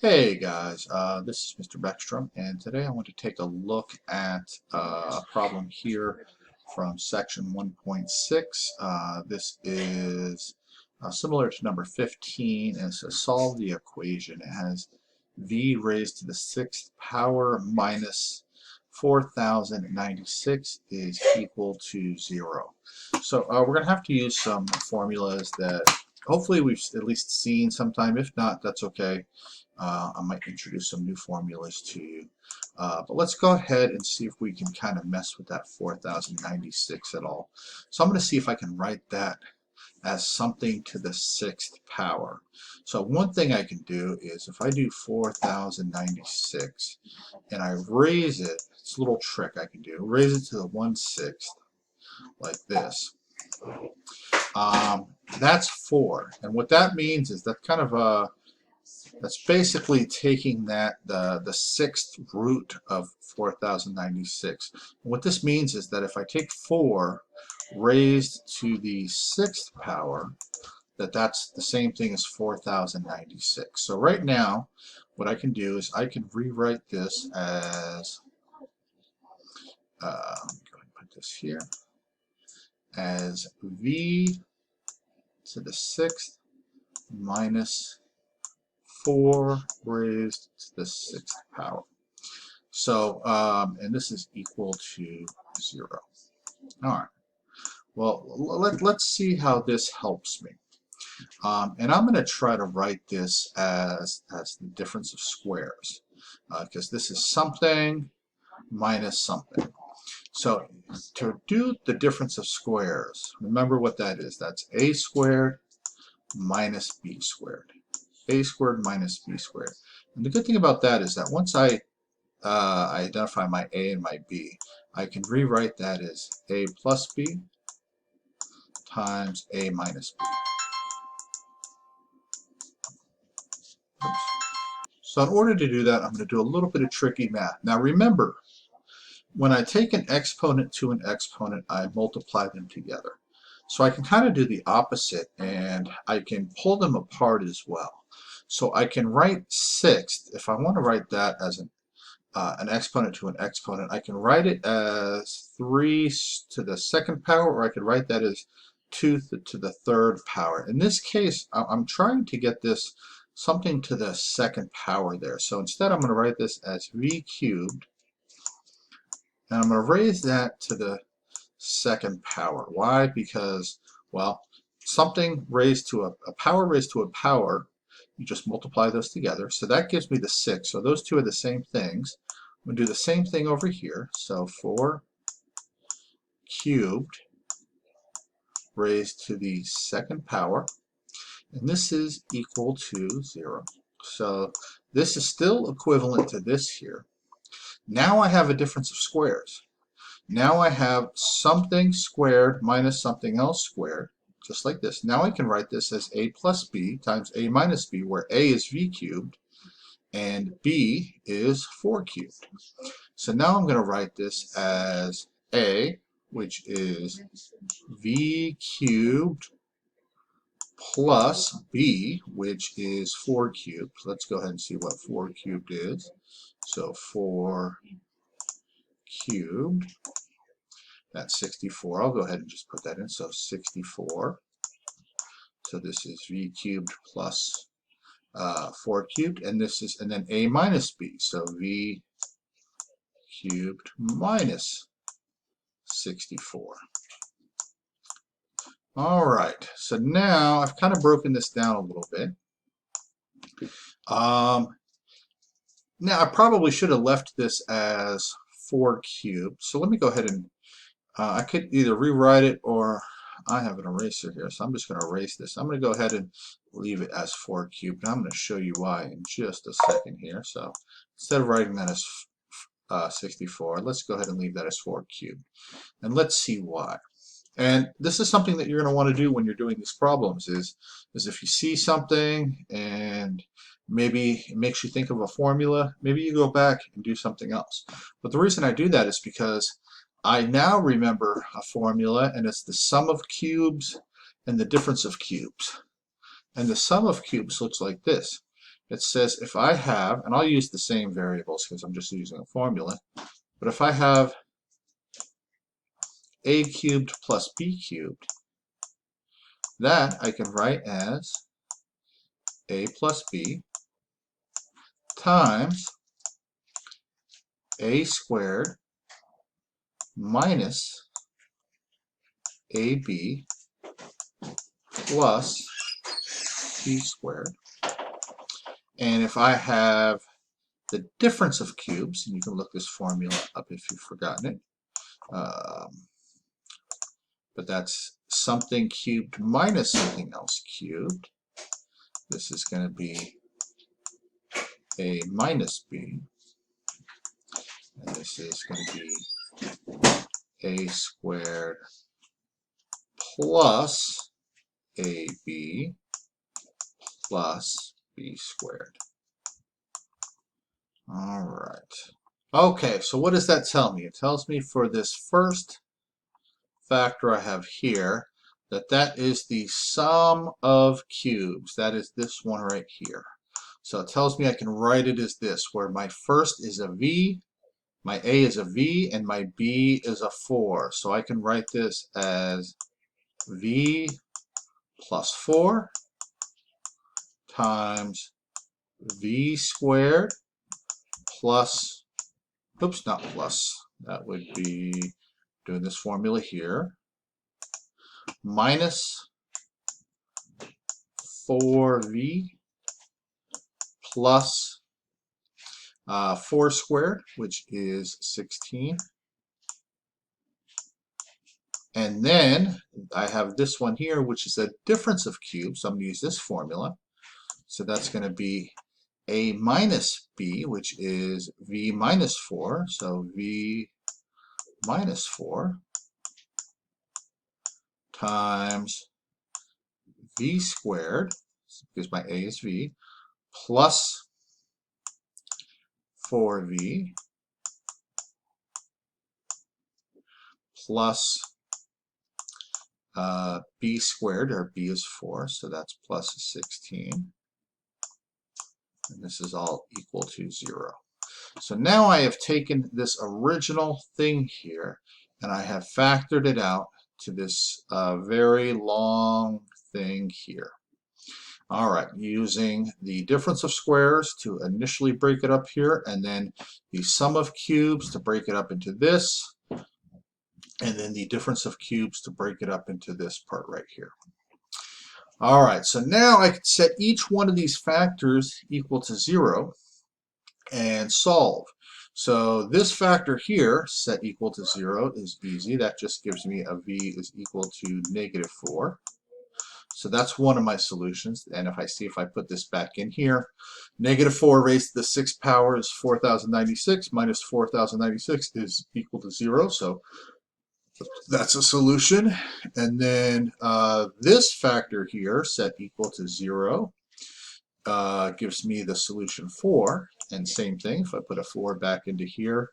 Hey guys, this is Mr. Beckstrom, and today I want to take a look at a problem here from section 1.6. This is similar to number 15, and it says solve the equation. It has v raised to the sixth power minus 4096 is equal to 0. So we're going to have to use some formulas that hopefully we've at least seen sometime. If not, that's okay. I might introduce some new formulas to you. But let's go ahead and see if we can kind of mess with that 4096 at all. So I'm going to see if I can write that as something to the sixth power. So one thing I can do is if I do 4096 and I raise it, it's a little trick I can do, raise it to the 1/6 like this. That's 4. And what that means is that kind of a that's basically taking the sixth root of 4096. And what this means is that if I take 4 raised to the sixth power, that's the same thing as 4096. So right now, what I can do is I can rewrite this as, let me go ahead and put this here, as v to the sixth minus 4 raised to the sixth power. So, and this is equal to 0. All right. Well, let's see how this helps me. And I'm going to try to write this as the difference of squares, because this is something minus something. So to do the difference of squares, remember what that is. That's a squared minus b squared. A squared minus b squared. And the good thing about that is that once I identify my a and my b, I can rewrite that as a plus b times a minus b. Oops. So in order to do that, I'm going to do a little bit of tricky math. Now remember, when I take an exponent to an exponent, I multiply them together. So I can kind of do the opposite, and I can pull them apart as well. So I can write sixth, if I want to write that as an exponent to an exponent, I can write it as 3 to the second power, or I could write that as 2 to the third power. In this case, I'm trying to get this something to the second power there. So instead, I'm going to write this as v cubed, and I'm going to raise that to the second power. Why? Because, well, something raised to a power raised to a power, you just multiply those together. So that gives me the 6. So those two are the same things. I'm going to do the same thing over here. So 4 cubed raised to the second power. And this is equal to 0. So this is still equivalent to this here. Now I have a difference of squares. Now I have something squared minus something else squared, just like this. Now I can write this as a plus b times a minus b, where a is v cubed and b is 4 cubed. So now I'm going to write this as a, which is v cubed plus b, which is 4 cubed. So let's go ahead and see what 4 cubed is. So 4 cubed, that's 64. I'll go ahead and just put that in. So 64. So this is v cubed plus 4 cubed, and this is, and then a minus b. So v cubed minus 64. All right. So now I've kind of broken this down a little bit. Now I probably should have left this as 4 cubed. So let me go ahead and I could either rewrite it, or I have an eraser here, so I'm just going to erase this. I'm going to go ahead and leave it as 4 cubed, and I'm going to show you why in just a second here. So instead of writing that as 64, let's go ahead and leave that as 4 cubed. And let's see why. And this is something that you're going to want to do when you're doing these problems, is if you see something and maybe it makes you think of a formula, maybe you go back and do something else. But the reason I do that is because I now remember a formula, and it's the sum of cubes and the difference of cubes. And the sum of cubes looks like this. it says if I have, and I'll use the same variables because I'm just using a formula, but if I have a cubed plus b cubed, that I can write as a plus b times a squared minus ab plus b squared. And if I have the difference of cubes, and you can look this formula up if you've forgotten it, but that's something cubed minus something else cubed. This is going to be a minus b, and this is going to be a squared plus ab plus b squared. All right. Okay, so what does that tell me? It tells me for this first factor I have here that is the sum of cubes. That is this one right here. So it tells me I can write it as this, where my first is a v, my a is a v, and my b is a 4. So I can write this as v plus 4 times v squared plus, oops, not plus, that would be doing this formula here, minus 4v plus 4 squared, which is 16. And then I have this one here, which is a difference of cubes. So I'm going to use this formula. So that's going to be a minus b, which is v minus 4. So v minus 4 times v squared, because my a is v, plus 4v plus b squared, or b is 4, so that's plus 16. And this is all equal to 0. So now I have taken this original thing here and I have factored it out to this very long thing here. All right, using the difference of squares to initially break it up here, and then the sum of cubes to break it up into this, and then the difference of cubes to break it up into this part right here. All right, so now I can set each one of these factors equal to 0 and solve. So this factor here, set equal to 0, is easy. That just gives me a v is equal to negative 4. So that's one of my solutions. And if I put this back in here, negative 4 raised to the 6th power is 4,096 minus 4,096 is equal to 0. So that's a solution. And then this factor here, set equal to 0, gives me the solution 4. And same thing, if I put a 4 back into here,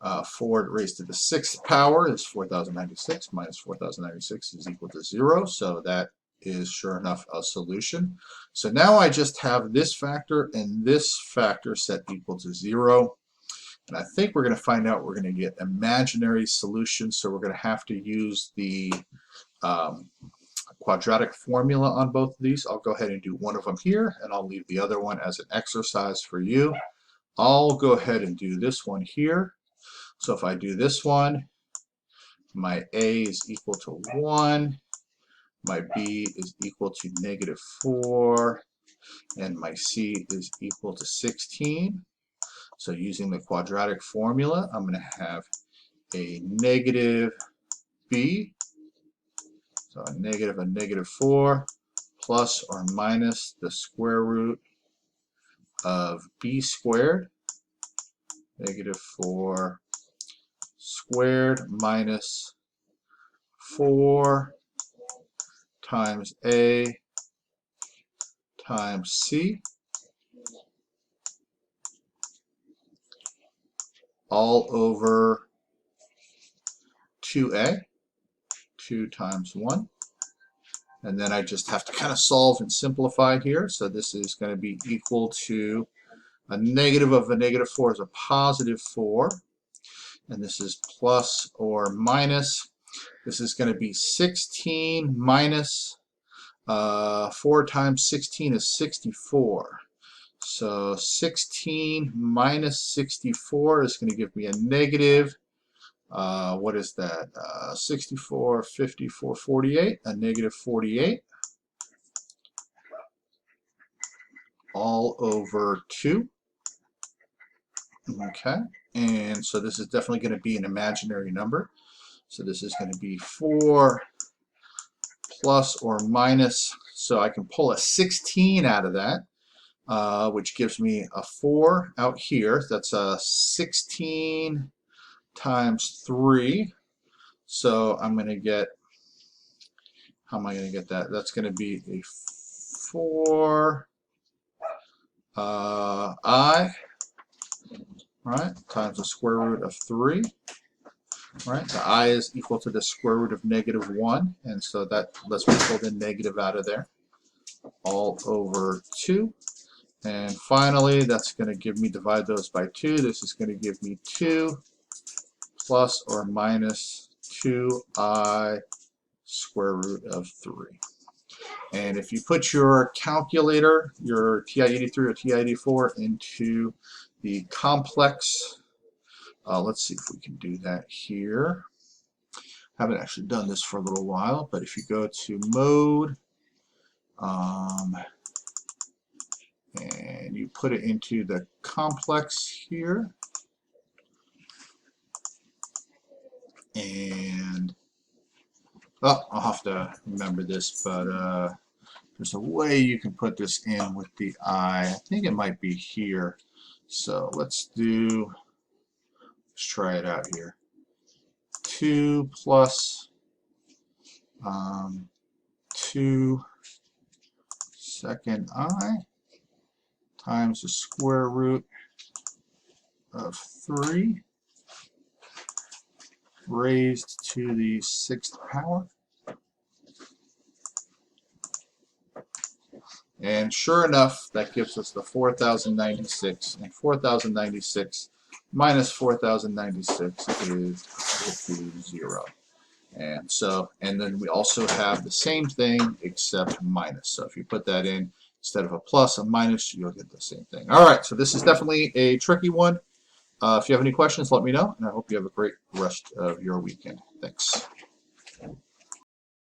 4 raised to the 6th power is 4,096 minus 4,096 is equal to 0. So that is sure enough a solution. So now I just have this factor and this factor set equal to 0. And I think we're going to find out we're going to get imaginary solutions. So we're going to have to use the quadratic formula on both of these. I'll go ahead and do one of them here, and I'll leave the other one as an exercise for you. I'll go ahead and do this one here. So if I do this one, my a is equal to 1, my b is equal to negative 4, and my c is equal to 16. So using the quadratic formula, I'm going to have a negative b, so a negative 4, plus or minus the square root of b squared, negative 4 squared minus 4 times a times c, all over 2a, 2 times 1, And then I just have to kind of solve and simplify here. So this is going to be equal to a negative of a negative 4 is a positive 4. And this is plus or minus. This is going to be 16 minus 4 times 16 is 64. So 16 minus 64 is going to give me a negative. What is that? 64, 54, 48. A negative 48. All over 2. Okay. And so this is definitely going to be an imaginary number. So this is going to be 4 plus or minus. So I can pull a 16 out of that. Which gives me a 4 out here. That's a 16 times 3. So I'm going to get, how am I going to get that? That's going to be a 4 I, right, times the square root of 3. Right, the I is equal to the square root of negative 1. And so that lets me pull the negative out of there. All over 2. And finally, that's going to give me, divide those by 2. This is going to give me 2 plus or minus 2i square root of 3. And if you put your calculator, your TI-83 or TI-84 into the complex, let's see if we can do that here. Haven't actually done this for a little while, but if you go to mode, and you put it into the complex here, and I'll have to remember this, but there's a way you can put this in with the I. I think it might be here. So let's try it out here. 2 plus 2 second I times the square root of 3 raised to the 6th power. And sure enough, that gives us the 4096. And 4096 minus 4096 is equal to 0. And so, and then we also have the same thing except minus. So if you put that in, instead of a plus, a minus, you'll get the same thing. All right, so this is definitely a tricky one. If you have any questions, let me know, and I hope you have a great rest of your weekend. Thanks.